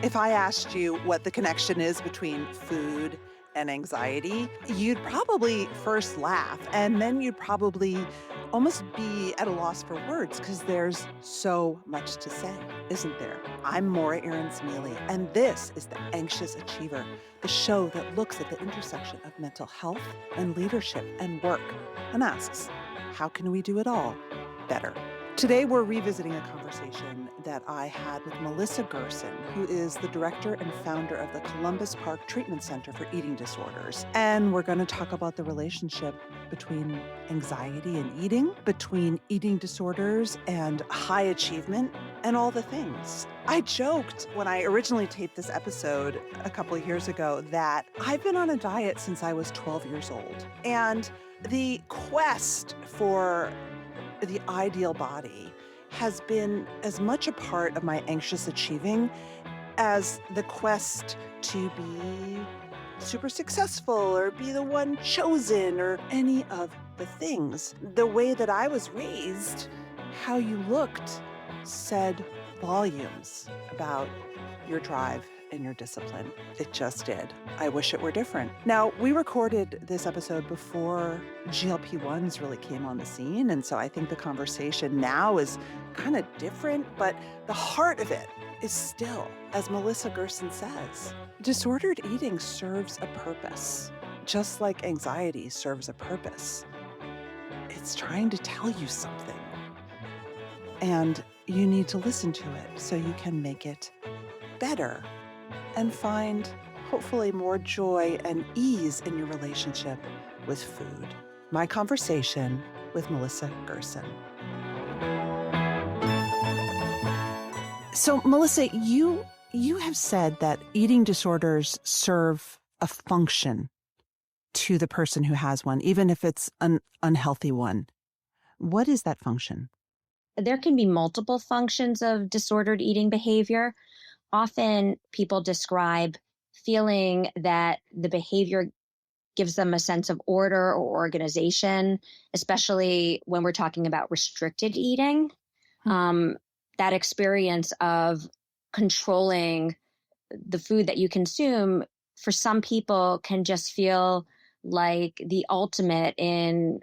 If I asked you what the connection is between food and anxiety, you'd probably first laugh and then you'd probably almost be at a loss for words because there's so much to say, isn't there? I'm Maura Aarons-Mele, and this is The Anxious Achiever, the show that looks at the intersection of mental health and leadership and work and asks, how can we do it all better? Today, we're revisiting a conversation that I had with Melissa Gerson, who is the director and founder of the Columbus Park Treatment Center for Eating Disorders. And we're going to talk about the relationship between anxiety and eating, between eating disorders and high achievement, and all the things. I joked when I originally taped this episode a couple of years ago that I've been on a diet since I was 12 years old. And the quest for the ideal body has been as much a part of my anxious achieving as the quest to be super successful or be the one chosen or any of the things. The way that I was raised, how you looked said volumes about your drive and your discipline. It just did. I wish it were different. Now, we recorded this episode before GLP-1s really came on the scene, and so I think the conversation now is kind of different, but the heart of it is still, as Melissa Gerson says, disordered eating serves a purpose, just like anxiety serves a purpose. It's trying to tell you something, and you need to listen to it so you can make it better and find hopefully more joy and ease in your relationship with food. My conversation with Melissa Gerson. So, Melissa, you have said that eating disorders serve a function to the person who has one, even if it's an unhealthy one. What is that function? There can be multiple functions of disordered eating behavior. Often people describe feeling that the behavior gives them a sense of order or organization, especially when we're talking about restricted eating. That experience of controlling the food that you consume, for some people, can just feel like the ultimate in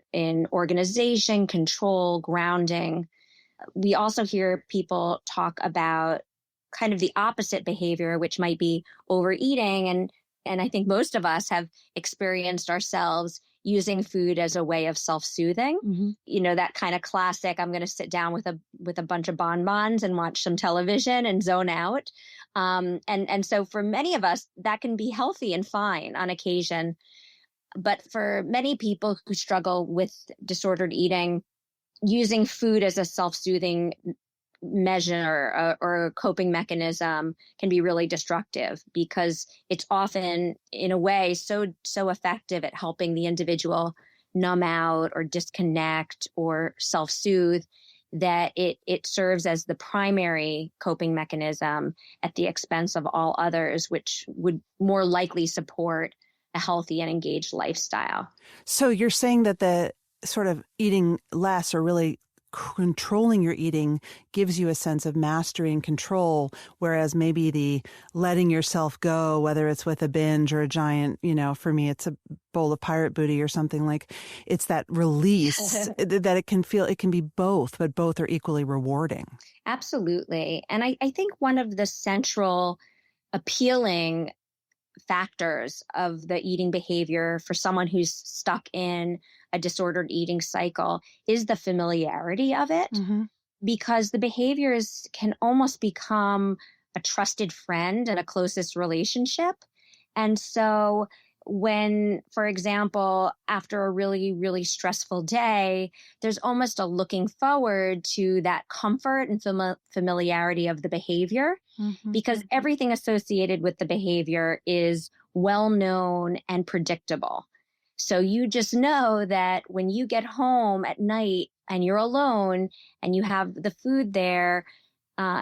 organization, control, grounding. We also hear people talk about kind of the opposite behavior, which might be overeating. And I think most of us have experienced ourselves using food as a way of self-soothing. Mm-hmm. You know, that kind of classic, I'm going to sit down with a bunch of bonbons and watch some television and zone out. And so for many of us, that can be healthy and fine on occasion. But for many people who struggle with disordered eating, using food as a self-soothing measure or coping mechanism can be really destructive, because it's often, in a way, so effective at helping the individual numb out or disconnect or self-soothe that it serves as the primary coping mechanism at the expense of all others, which would more likely support a healthy and engaged lifestyle. So you're saying that the sort of eating less or really controlling your eating gives you a sense of mastery and control, whereas maybe the letting yourself go, whether it's with a binge or a giant, for me, it's a bowl of pirate booty or something, like it's that release that it can be both, but both are equally rewarding. Absolutely. And I think one of the central appealing factors of the eating behavior for someone who's stuck in a disordered eating cycle is the familiarity of it, mm-hmm. because the behaviors can almost become a trusted friend and a closest relationship. And so when, for example, after a really, really stressful day, there's almost a looking forward to that comfort and familiarity of the behavior, mm-hmm. because everything associated with the behavior is well known and predictable. So you just know that when you get home at night and you're alone and you have the food there,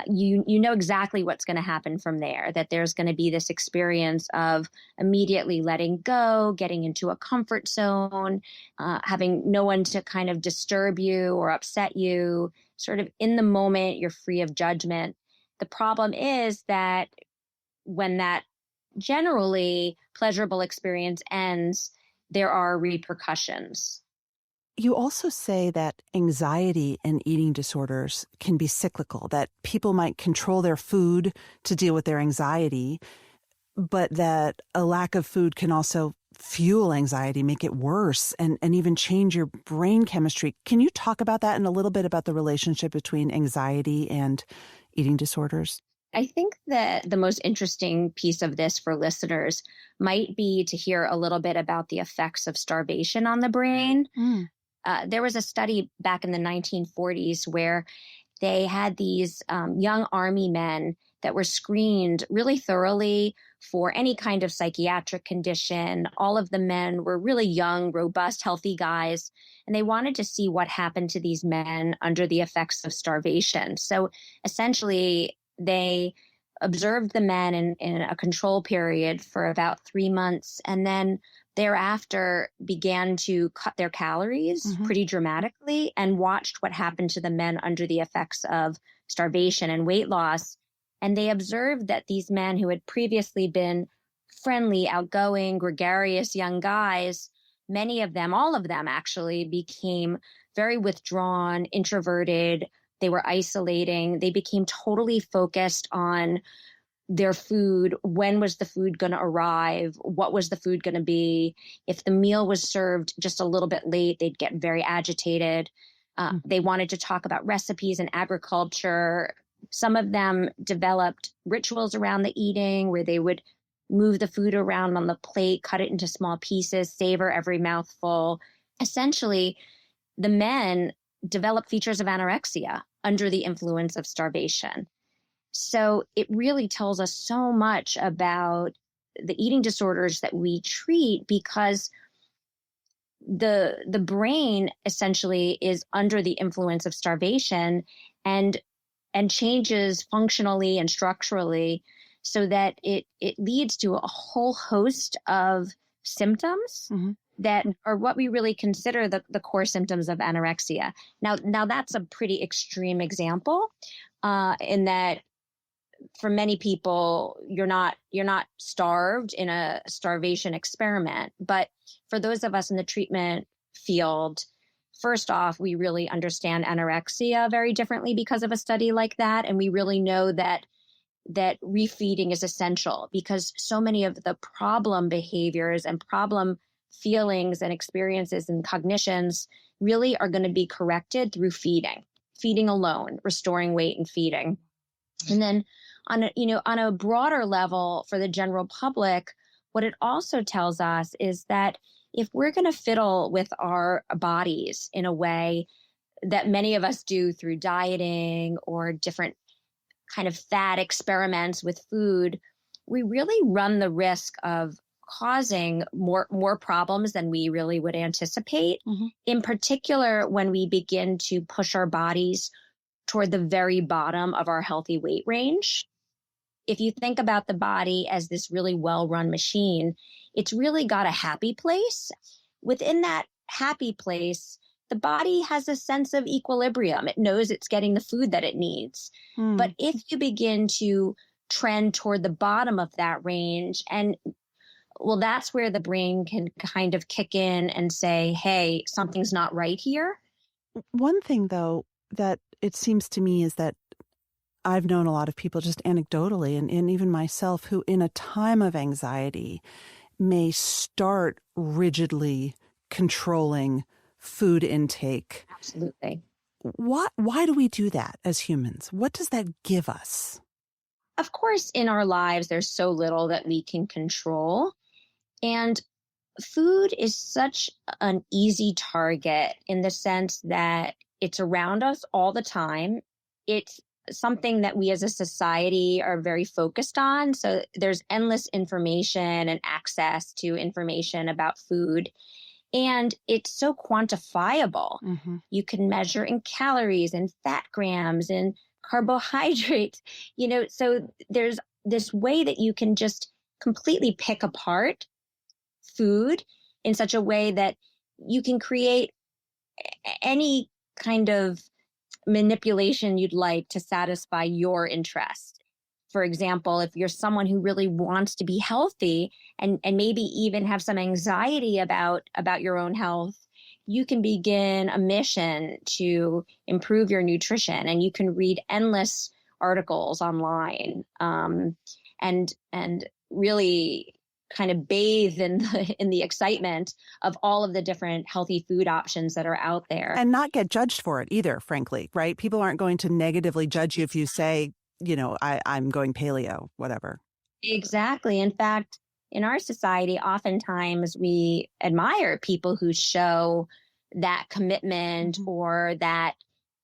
you know exactly what's going to happen from there, that there's going to be this experience of immediately letting go, getting into a comfort zone, having no one to kind of disturb you or upset you, sort of in the moment, you're free of judgment. The problem is that when that generally pleasurable experience ends, there are repercussions. You also say that anxiety and eating disorders can be cyclical, that people might control their food to deal with their anxiety, but that a lack of food can also fuel anxiety, make it worse, and even change your brain chemistry. Can you talk about that and a little bit about the relationship between anxiety and eating disorders? I think that the most interesting piece of this for listeners might be to hear a little bit about the effects of starvation on the brain. Mm. There was a study back in the 1940s where they had these young army men that were screened really thoroughly for any kind of psychiatric condition. All of the men were really young, robust, healthy guys, and they wanted to see what happened to these men under the effects of starvation. So essentially, they observed the men in a control period for about 3 months, and then thereafter began to cut their calories pretty dramatically and watched what happened to the men under the effects of starvation and weight loss. And they observed that these men who had previously been friendly, outgoing, gregarious young guys, many of them, all of them actually, became very withdrawn, introverted. They were isolating. They became totally focused on their food. When was the food going to arrive? What was the food going to be? If the meal was served just a little bit late, they'd get very agitated. They wanted to talk about recipes and agriculture. Some of them developed rituals around the eating where they would move the food around on the plate, cut it into small pieces, savor every mouthful. Essentially, the men developed features of anorexia under the influence of starvation. So it really tells us so much about the eating disorders that we treat, because the brain essentially is under the influence of starvation and changes functionally and structurally, so that it leads to a whole host of symptoms that are what we really consider the core symptoms of anorexia. Now that's a pretty extreme example, in that for many people, you're not starved in a starvation experiment. But for those of us in the treatment field, first off, we really understand anorexia very differently because of a study like that. And we really know that refeeding is essential, because so many of the problem behaviors and problem feelings and experiences and cognitions really are going to be corrected through feeding alone, restoring weight and feeding. And then on a broader level for the general public, what it also tells us is that if we're going to fiddle with our bodies in a way that many of us do through dieting or different kind of fad experiments with food, we really run the risk of causing more problems than we really would anticipate. In particular, when we begin to push our bodies toward the very bottom of our healthy weight range. If you think about the body as this really well-run machine, it's really got a happy place. Within that happy place, the body has a sense of equilibrium. It knows it's getting the food that it needs. But if you begin to trend toward the bottom of that range, that's where the brain can kind of kick in and say, hey, something's not right here. One thing, though, that it seems to me is that I've known a lot of people just anecdotally, and even myself, who in a time of anxiety may start rigidly controlling food intake. Absolutely. Why do we do that as humans? What does that give us? Of course, in our lives, there's so little that we can control. And food is such an easy target in the sense that it's around us all the time. It's something that we as a society are very focused on. So there's endless information and access to information about food. And it's so quantifiable. You can measure in calories and fat grams and carbohydrates, so there's this way that you can just completely pick apart food in such a way that you can create any kind of manipulation you'd like to satisfy your interest. For example, if you're someone who really wants to be healthy and maybe even have some anxiety about your own health, you can begin a mission to improve your nutrition, and you can read endless articles online, and really kind of bathe in the excitement of all of the different healthy food options that are out there. And not get judged for it either, frankly, right? People aren't going to negatively judge you if you say, I'm going paleo, whatever. Exactly. In fact, in our society, oftentimes we admire people who show that commitment Mhm. or that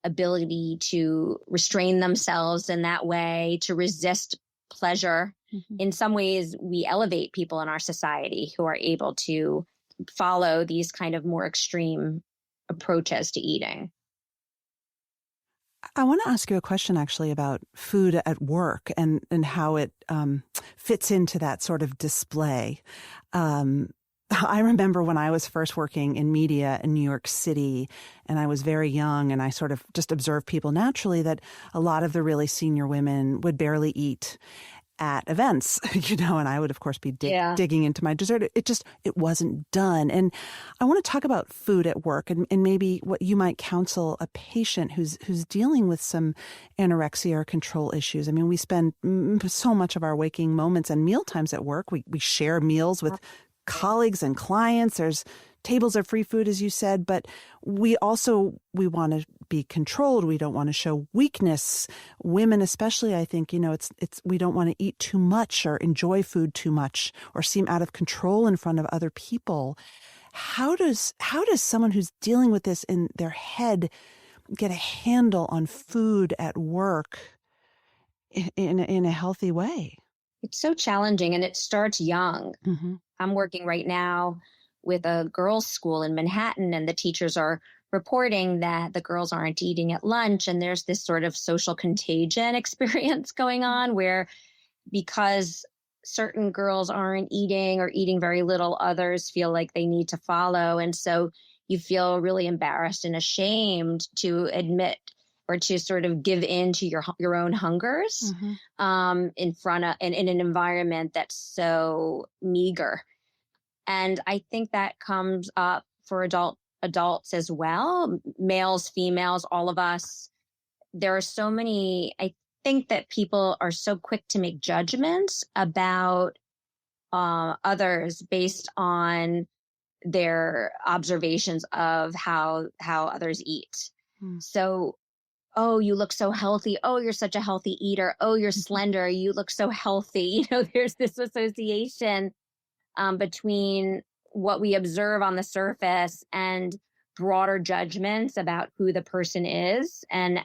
ability to restrain themselves in that way, to resist pleasure. Mhm. In some ways, we elevate people in our society who are able to follow these kind of more extreme approaches to eating. I want to ask you a question actually about food at work and how it fits into that sort of display. Um, I remember when I was first working in media in New York City, and I was very young, and I sort of just observed people naturally that a lot of the really senior women would barely eat at events, and I would, of course, be Yeah. digging into my dessert. It wasn't done. And I want to talk about food at work and maybe what you might counsel a patient who's dealing with some anorexia or control issues. I mean, we spend so much of our waking moments and meal times at work. We share meals with colleagues and clients. There's tables of free food, as you said, but we want to be controlled. We don't want to show weakness. Women, especially, I think, it's we don't want to eat too much or enjoy food too much or seem out of control in front of other people. How does someone who's dealing with this in their head get a handle on food at work in a healthy way? It's so challenging, and it starts young. Mm-hmm. I'm working right now with a girls' school in Manhattan, and the teachers are reporting that the girls aren't eating at lunch. And there's this sort of social contagion experience going on where, because certain girls aren't eating or eating very little, others feel like they need to follow. And so you feel really embarrassed and ashamed to admit or to sort of give in to your own hungers, in front of and in an environment that's so meager. And I think that comes up for adults as well, males, females, all of us. There are so many, I think that people are so quick to make judgments about others based on their observations of how others eat. So, oh, you look so healthy. Oh, you're such a healthy eater. Oh, you're slender. You look so healthy. There's this association between what we observe on the surface and broader judgments about who the person is and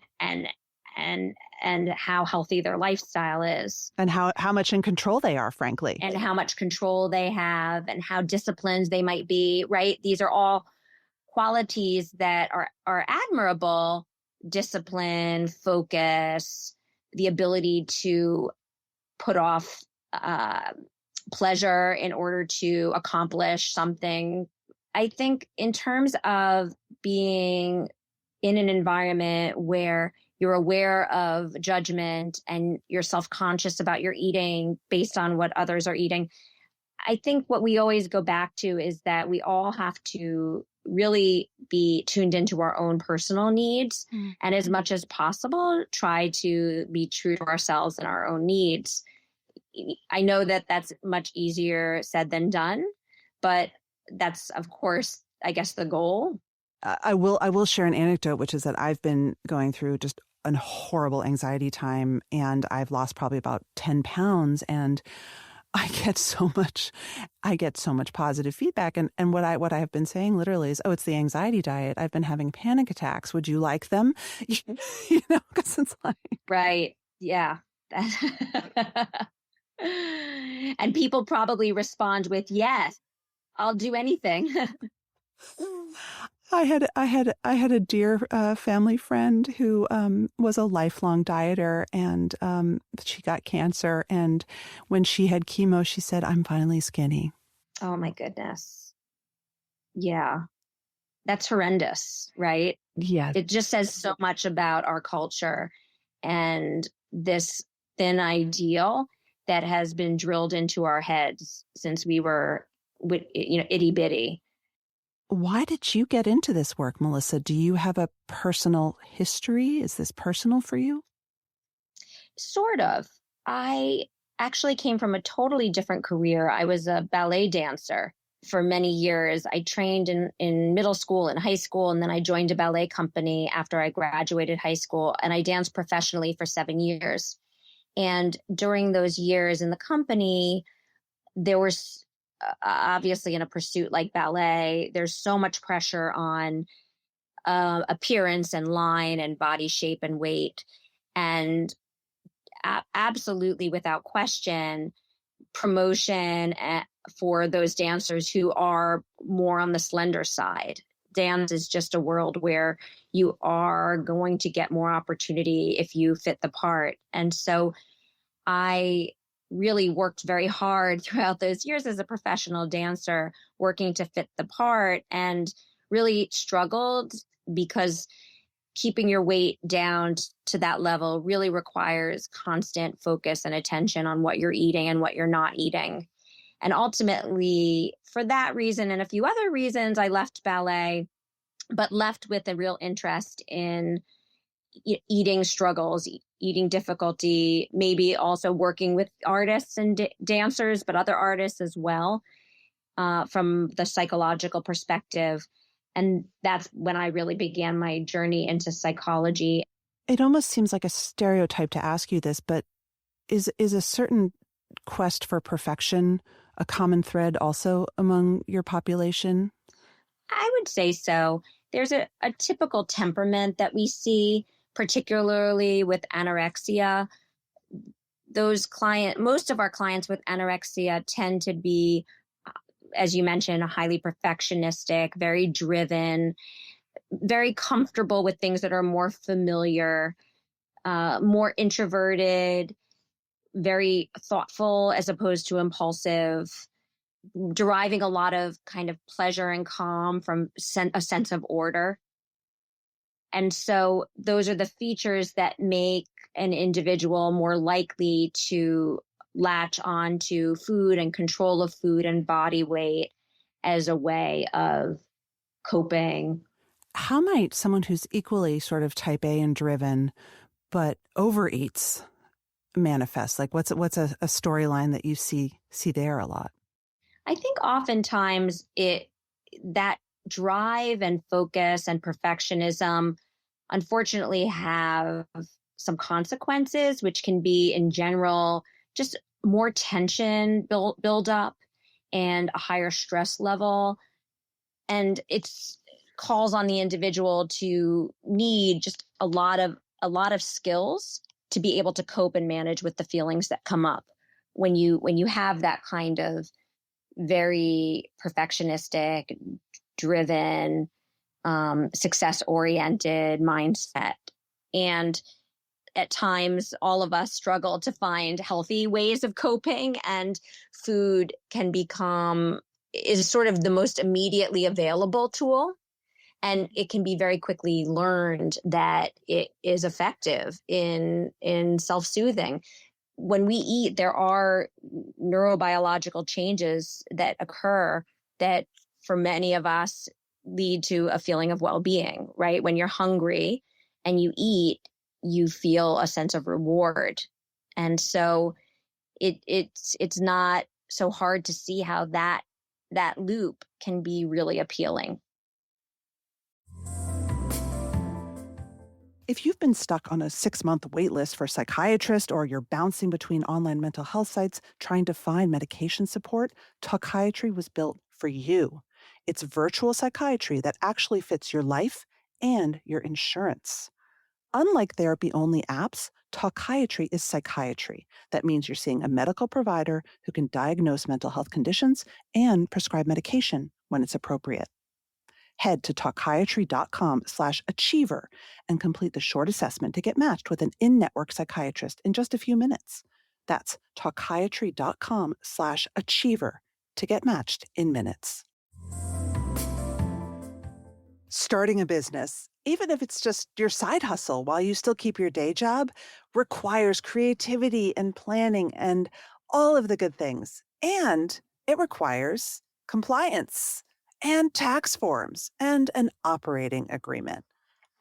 how healthy their lifestyle is, And how much in control they are, frankly. and how much control they have and how disciplined they might be, right? These are all qualities that are admirable: discipline, focus, the ability to put off pleasure in order to accomplish something. I think in terms of being in an environment where you're aware of judgment and you're self-conscious about your eating based on what others are eating, I think what we always go back to is that we all have to really be tuned into our own personal needs, and as much as possible, try to be true to ourselves and our own needs. I know that that's much easier said than done, but that's, of course, I guess, the goal. I will share an anecdote, which is that I've been going through just a horrible anxiety time, and I've lost probably about 10 pounds, and I get so much positive feedback. And what I have been saying literally is, oh, it's the anxiety diet. I've been having panic attacks. Would you like them? Because it's like, right. Yeah. And people probably respond with, yes, I'll do anything. I had a dear family friend who was a lifelong dieter, and she got cancer. And when she had chemo, she said, "I'm finally skinny." Oh my goodness. Yeah. That's horrendous, right? Yeah. It just says so much about our culture and this thin ideal that has been drilled into our heads since we were, itty bitty. Why did you get into this work, Melissa? Do you have a personal history? Is this personal for you? Sort of. I actually came from a totally different career. I was a ballet dancer for many years. I trained in middle school and high school, and then I joined a ballet company after I graduated high school, and I danced professionally for 7 years. And during those years in the company, there was obviously in a pursuit like ballet, there's so much pressure on appearance and line and body shape and weight. And absolutely, without question, promotion for those dancers who are more on the slender side. Dance is just a world where you are going to get more opportunity if you fit the part. And so I really worked very hard throughout those years as a professional dancer, working to fit the part, and really struggled because keeping your weight down to that level really requires constant focus and attention on what you're eating and what you're not eating. And ultimately, for that reason and a few other reasons, I left ballet, but left with a real interest in eating struggles, eating difficulty, maybe also working with artists and dancers, but other artists as well, from the psychological perspective. And that's when I really began my journey into psychology. It almost seems like a stereotype to ask you this, but is a certain quest for perfection a common thread also among your population? I would say so. There's a typical temperament that we see, particularly with anorexia. Most of our clients with anorexia tend to be, as you mentioned, highly perfectionistic, very driven, very comfortable with things that are more familiar, more introverted, very thoughtful as opposed to impulsive, deriving a lot of kind of pleasure and calm from a sense of order. And so those are the features that make an individual more likely to latch on to food and control of food and body weight as a way of coping. How might someone who's equally sort of type A and driven but overeats manifest? Like what's a storyline that you see there a lot? I think oftentimes that drive and focus and perfectionism unfortunately have some consequences, which can be in general just more tension build up and a higher stress level. And it's calls on the individual to need just a lot of skills to be able to cope and manage with the feelings that come up when you have that kind of very perfectionistic, driven, success oriented mindset. And at times, all of us struggle to find healthy ways of coping, and food is sort of the most immediately available tool. And it can be very quickly learned that it is effective in self-soothing. When we eat, there are neurobiological changes that occur that for many of us lead to a feeling of well-being, right? When you're hungry and you eat, you feel a sense of reward. And so it's not so hard to see how that loop can be really appealing. If you've been stuck on a 6-month wait list for a psychiatrist, or you're bouncing between online mental health sites trying to find medication support, Talkiatry was built for you. It's virtual psychiatry that actually fits your life and your insurance. Unlike therapy-only apps, Talkiatry is psychiatry. That means you're seeing a medical provider who can diagnose mental health conditions and prescribe medication when it's appropriate. Head to talkiatry.com/achiever and complete the short assessment to get matched with an in-network psychiatrist in just a few minutes. That's talkiatry.com/achiever to get matched in minutes. Starting a business, even if it's just your side hustle while you still keep your day job, requires creativity and planning and all of the good things. And it requires compliance and tax forms and an operating agreement.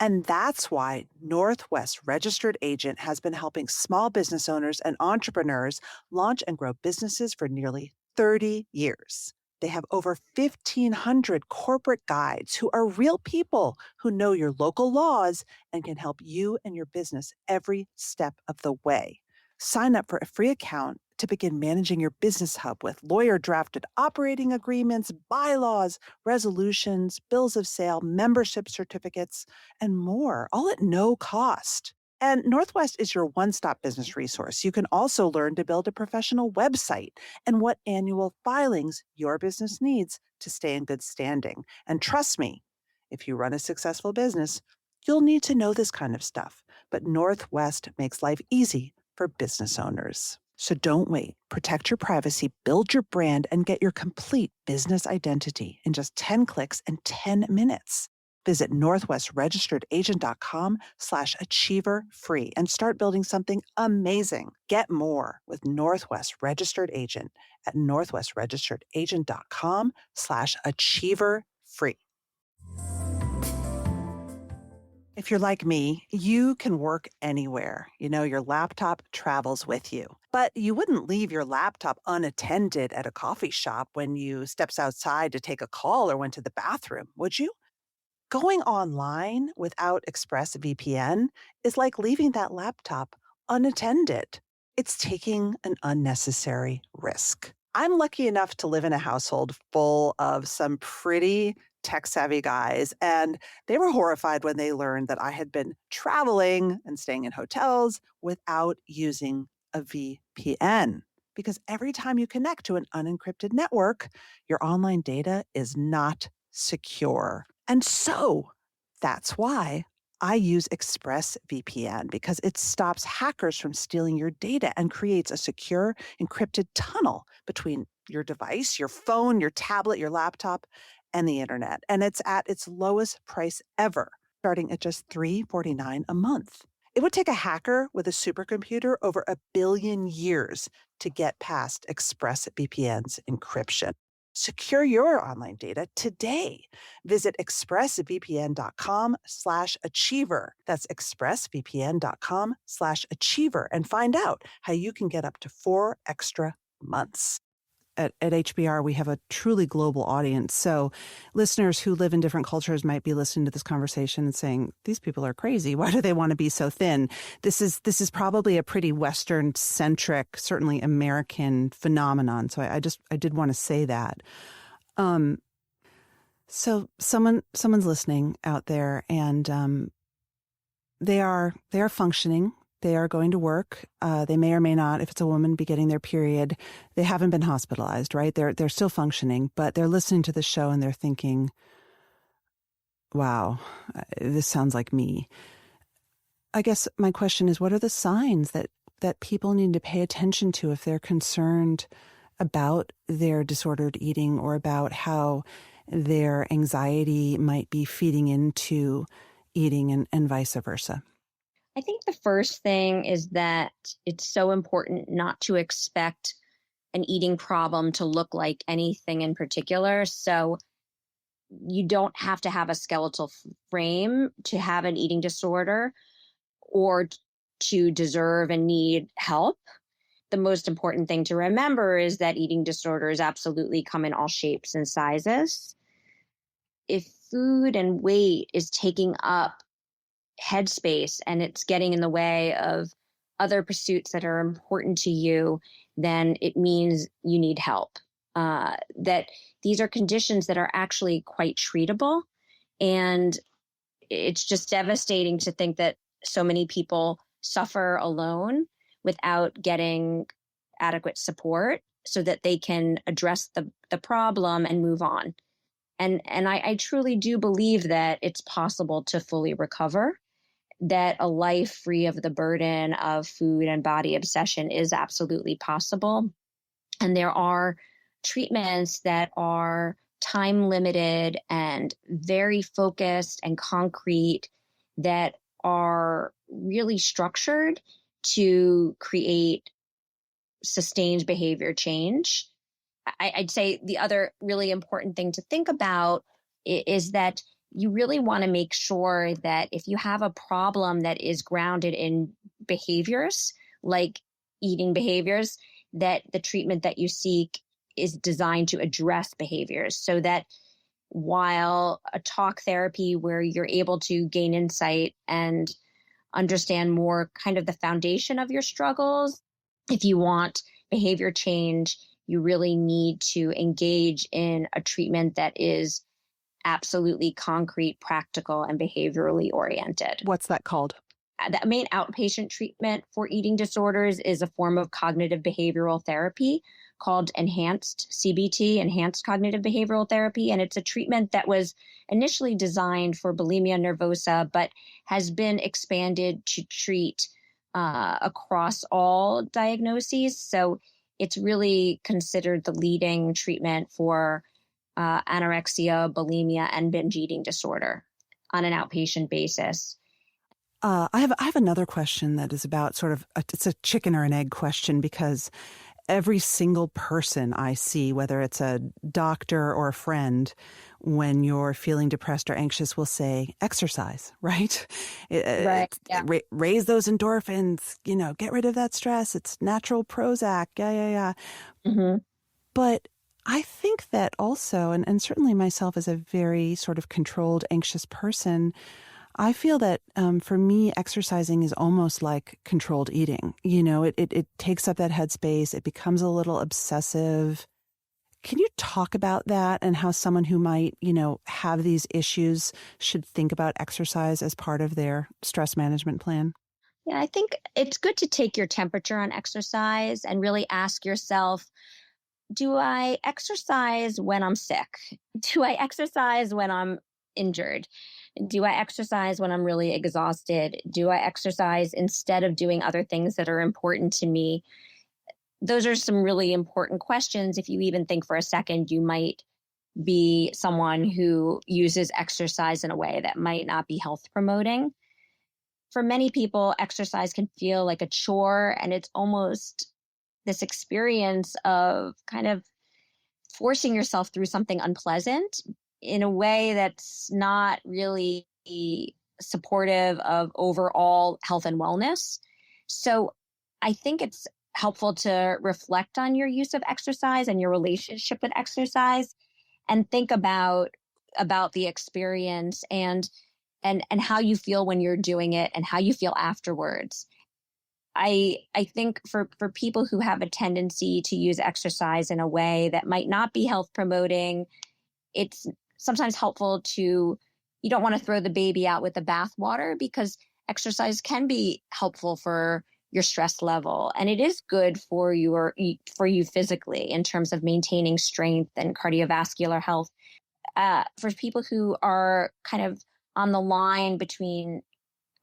And that's why Northwest Registered Agent has been helping small business owners and entrepreneurs launch and grow businesses for nearly 30 years. They have over 1,500 corporate guides who are real people who know your local laws and can help you and your business every step of the way. Sign up for a free account to begin managing your business hub with lawyer drafted operating agreements, bylaws, resolutions, bills of sale, membership certificates, and more, all at no cost. And Northwest is your one stop business resource. You can also learn to build a professional website and what annual filings your business needs to stay in good standing. And trust me, if you run a successful business, you'll need to know this kind of stuff. But Northwest makes life easy for business owners. So don't wait. Protect your privacy, build your brand, and get your complete business identity in just 10 clicks and 10 minutes. Visit northwestregisteredagent.com/achiever free and start building something amazing. Get more with Northwest Registered Agent at northwestregisteredagent.com/achiever free. If you're like me, you can work anywhere. Your laptop travels with you. But you wouldn't leave your laptop unattended at a coffee shop when you steps outside to take a call or went to the bathroom, would you? Going online without ExpressVPN is like leaving that laptop unattended. It's taking an unnecessary risk. I'm lucky enough to live in a household full of some pretty tech savvy guys, and they were horrified when they learned that I had been traveling and staying in hotels without using a VPN. Because every time you connect to an unencrypted network, your online data is not secure. And so that's why I use ExpressVPN because it stops hackers from stealing your data and creates a secure, encrypted tunnel between your device, your phone, your tablet, your laptop, and the internet. And it's at its lowest price ever, starting at just $3.49 a month. It would take a hacker with a supercomputer over 1 billion years to get past ExpressVPN's encryption. Secure your online data today. Visit expressvpn.com/achiever. That's expressvpn.com/achiever and find out how you can get up to 4 extra months. At HBR, we have a truly global audience. So listeners who live in different cultures might be listening to this conversation and saying, these people are crazy. Why do they want to be so thin? This is probably a pretty Western centric, certainly American phenomenon. So I did want to say that. So someone's listening out there and they are functioning. They are going to work. They may or may not, if it's a woman, be getting their period. They haven't been hospitalized, right? They're still functioning, but they're listening to the show and they're thinking, wow, this sounds like me. I guess my question is, what are the signs that people need to pay attention to if they're concerned about their disordered eating or about how their anxiety might be feeding into eating and vice versa? I think the first thing is that it's so important not to expect an eating problem to look like anything in particular. So you don't have to have a skeletal frame to have an eating disorder or to deserve and need help. The most important thing to remember is that eating disorders absolutely come in all shapes and sizes. If food and weight is taking up headspace and it's getting in the way of other pursuits that are important to you, then it means you need help. That these are conditions that are actually quite treatable. And it's just devastating to think that so many people suffer alone without getting adequate support so that they can address the problem and move on. And I truly do believe that it's possible to fully recover, that a life free of the burden of food and body obsession is absolutely possible. And there are treatments that are time limited and very focused and concrete that are really structured to create sustained behavior change. I'd say the other really important thing to think about is that you really want to make sure that if you have a problem that is grounded in behaviors, like eating behaviors, that the treatment that you seek is designed to address behaviors, so that while a talk therapy where you're able to gain insight and understand more kind of the foundation of your struggles, if you want behavior change, you really need to engage in a treatment that is absolutely concrete, practical, and behaviorally oriented. What's that called? The main outpatient treatment for eating disorders is a form of cognitive behavioral therapy called enhanced CBT, enhanced cognitive behavioral therapy. And it's a treatment that was initially designed for bulimia nervosa, but has been expanded to treat across all diagnoses. So it's really considered the leading treatment for anorexia, bulimia, and binge eating disorder on an outpatient basis. I have another question that is about it's a chicken or an egg question, because every single person I see, whether it's a doctor or a friend, when you're feeling depressed or anxious, will say exercise, right? Right. Yeah. Raise those endorphins, get rid of that stress. It's natural Prozac. Yeah. Mm-hmm. But I think that also, and certainly myself as a very sort of controlled, anxious person, I feel that for me, exercising is almost like controlled eating. It takes up that headspace. It becomes a little obsessive. Can you talk about that and how someone who might, have these issues should think about exercise as part of their stress management plan? Yeah, I think it's good to take your temperature on exercise and really ask yourself, do I exercise when I'm sick? Do I exercise when I'm injured? Do I exercise when I'm really exhausted? Do I exercise instead of doing other things that are important to me? Those are some really important questions. If you even think for a second, you might be someone who uses exercise in a way that might not be health promoting. For many people, exercise can feel like a chore, and it's almost this experience of kind of forcing yourself through something unpleasant in a way that's not really supportive of overall health and wellness. So I think it's helpful to reflect on your use of exercise and your relationship with exercise, and think about the experience and how you feel when you're doing it and how you feel afterwards. I think for people who have a tendency to use exercise in a way that might not be health promoting, it's sometimes helpful you don't want to throw the baby out with the bathwater, because exercise can be helpful for your stress level. And it is good for you physically in terms of maintaining strength and cardiovascular health. For people who are kind of on the line between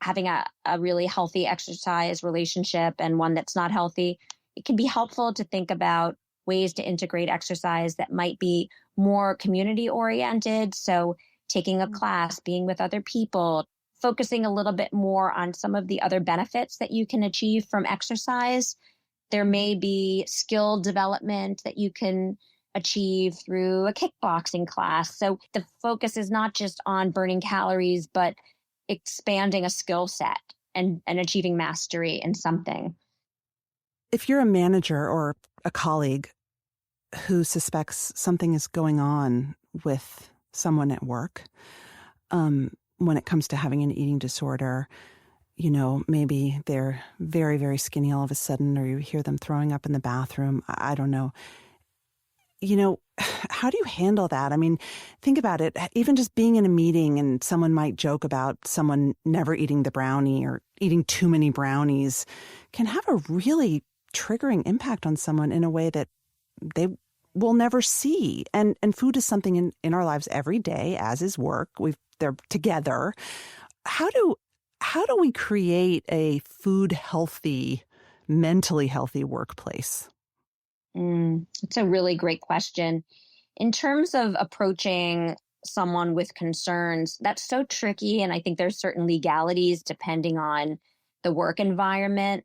having a really healthy exercise relationship and one that's not healthy, it can be helpful to think about ways to integrate exercise that might be more community oriented. So taking a class, being with other people, focusing a little bit more on some of the other benefits that you can achieve from exercise. There may be skill development that you can achieve through a kickboxing class. So the focus is not just on burning calories, but expanding a skill set and achieving mastery in something. If you're a manager or a colleague who suspects something is going on with someone at work, when it comes to having an eating disorder, maybe they're very, very skinny all of a sudden, or you hear them throwing up in the bathroom. I don't know. How do you handle that? I mean, think about it. Even just being in a meeting and someone might joke about someone never eating the brownie or eating too many brownies can have a really triggering impact on someone in a way that they will never see. And food is something in our lives every day, as is work. They're together. How do we create a food healthy, mentally healthy workplace? It's a really great question. In terms of approaching someone with concerns, that's so tricky. And I think there's certain legalities depending on the work environment.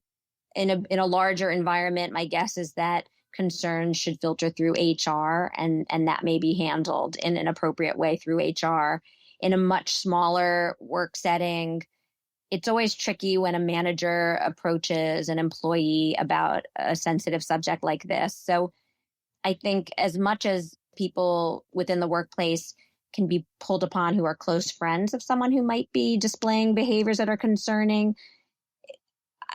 in a larger environment, my guess is that concerns should filter through HR, and that may be handled in an appropriate way through HR. In a much smaller work setting, it's always tricky when a manager approaches an employee about a sensitive subject like this. So I think as much as people within the workplace can be pulled upon who are close friends of someone who might be displaying behaviors that are concerning,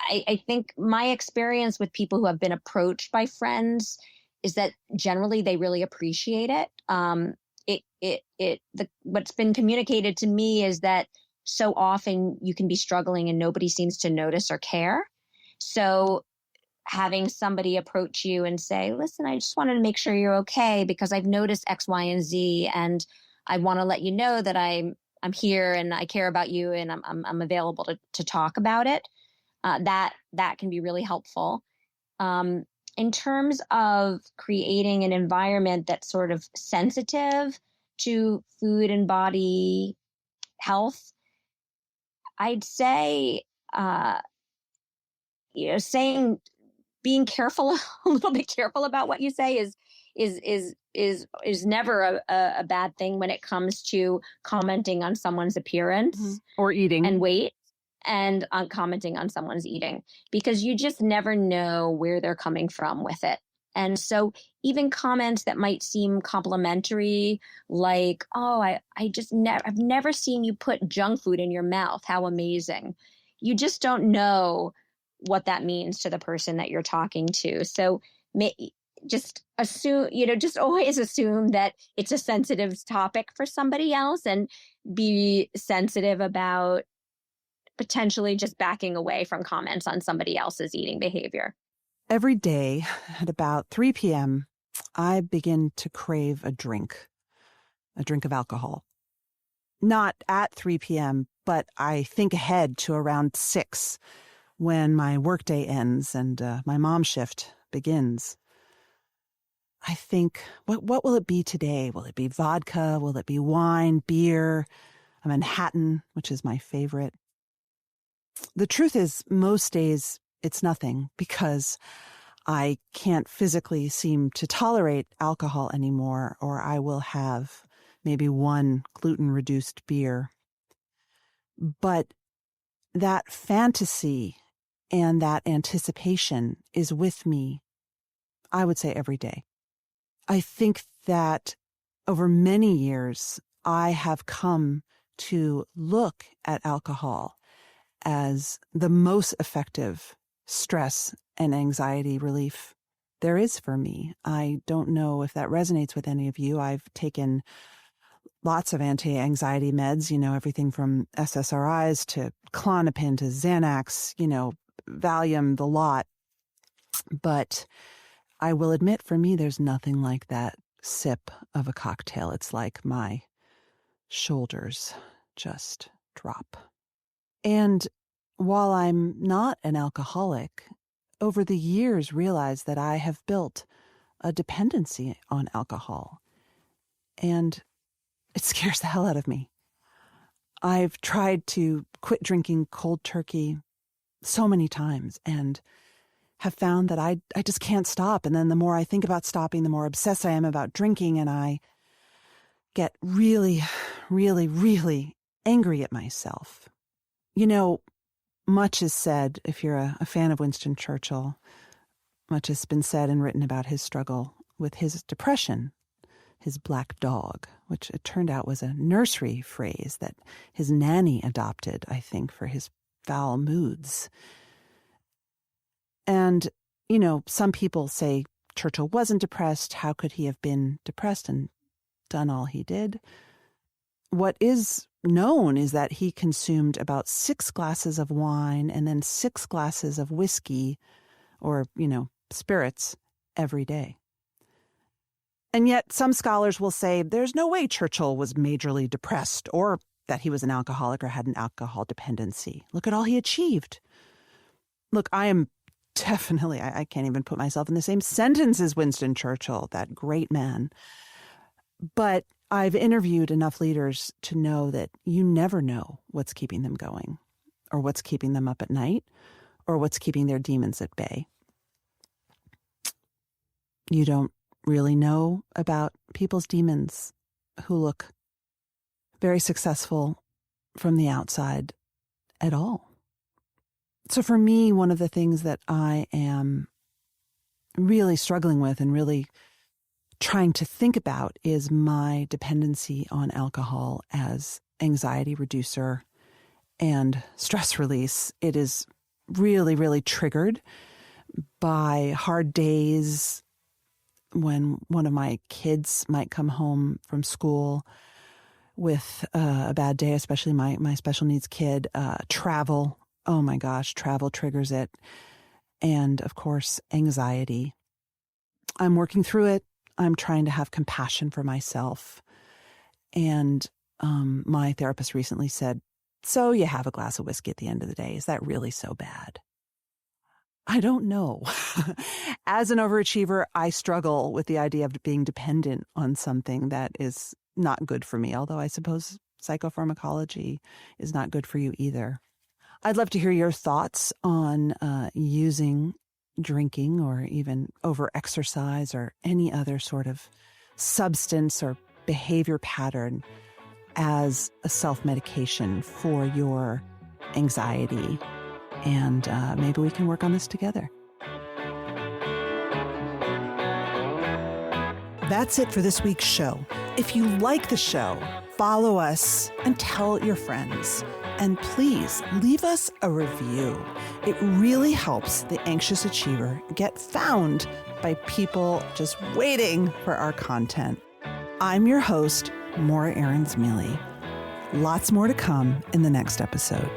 I think my experience with people who have been approached by friends is that generally they really appreciate it. What's been communicated to me is that so often you can be struggling and nobody seems to notice or care. So having somebody approach you and say, listen, I just wanted to make sure you're okay because I've noticed X, Y, and Z, and I want to let you know that I'm here and I care about you and I'm available to talk about it. That can be really helpful. In terms of creating an environment that's sort of sensitive to food and body health, I'd say, saying, being careful, a little bit careful about what you say is never a bad thing when it comes to commenting on someone's appearance or eating and weight, and on commenting on someone's eating, because you just never know where they're coming from with it. And so even comments that might seem complimentary, like, oh, I've never seen you put junk food in your mouth. How amazing. You just don't know what that means to the person that you're talking to. So just assume, just always assume that it's a sensitive topic for somebody else, and be sensitive about potentially just backing away from comments on somebody else's eating behavior. Every day at about 3 p.m., I begin to crave a drink of alcohol. Not at 3 p.m., but I think ahead to around 6 when my workday ends and my mom shift begins. I think, what will it be today? Will it be vodka? Will it be wine, beer, a Manhattan, which is my favorite? The truth is, most days it's nothing because I can't physically seem to tolerate alcohol anymore, or I will have maybe one gluten-reduced beer. But that fantasy and that anticipation is with me, I would say, every day. I think that over many years, I have come to look at alcohol as the most effective stress and anxiety relief there is for me. I don't know if that resonates with any of you. I've taken lots of anti-anxiety meds, everything from SSRIs to Klonopin to Xanax, Valium, the lot. But I will admit, for me, there's nothing like that sip of a cocktail. It's like my shoulders just drop. And while I'm not an alcoholic, over the years realized that I have built a dependency on alcohol. And it scares the hell out of me. I've tried to quit drinking cold turkey so many times and have found that I just can't stop. And then the more I think about stopping, the more obsessed I am about drinking. And I get really, really, really angry at myself. Much is said, if you're a fan of Winston Churchill, much has been said and written about his struggle with his depression, his black dog, which it turned out was a nursery phrase that his nanny adopted, I think, for his foul moods. And, some people say Churchill wasn't depressed. How could he have been depressed and done all he did? What is known is that he consumed about 6 glasses of wine and then 6 glasses of whiskey or, spirits every day. And yet some scholars will say there's no way Churchill was majorly depressed or that he was an alcoholic or had an alcohol dependency. Look at all he achieved. Look, I am definitely, I can't even put myself in the same sentence as Winston Churchill, that great man. But I've interviewed enough leaders to know that you never know what's keeping them going or what's keeping them up at night or what's keeping their demons at bay. You don't really know about people's demons who look very successful from the outside at all. So for me, one of the things that I am really struggling with and really trying to think about is my dependency on alcohol as anxiety reducer and stress release. It is really, really triggered by hard days when one of my kids might come home from school with a bad day, especially my special needs kid. Travel, oh my gosh, travel triggers it. And of course, anxiety. I'm working through it. I'm trying to have compassion for myself. And my therapist recently said, so you have a glass of whiskey at the end of the day. Is that really so bad? I don't know. As an overachiever, I struggle with the idea of being dependent on something that is not good for me, although I suppose psychopharmacology is not good for you either. I'd love to hear your thoughts on using drinking or even over-exercise or any other sort of substance or behavior pattern as a self-medication for your anxiety. And maybe we can work on this together. That's it for this week's show. If you like the show, follow us and tell your friends. And please leave us a review. It really helps the anxious achiever get found by people just waiting for our content. I'm your host, Maura Aarons-Mele. Lots more to come in the next episode.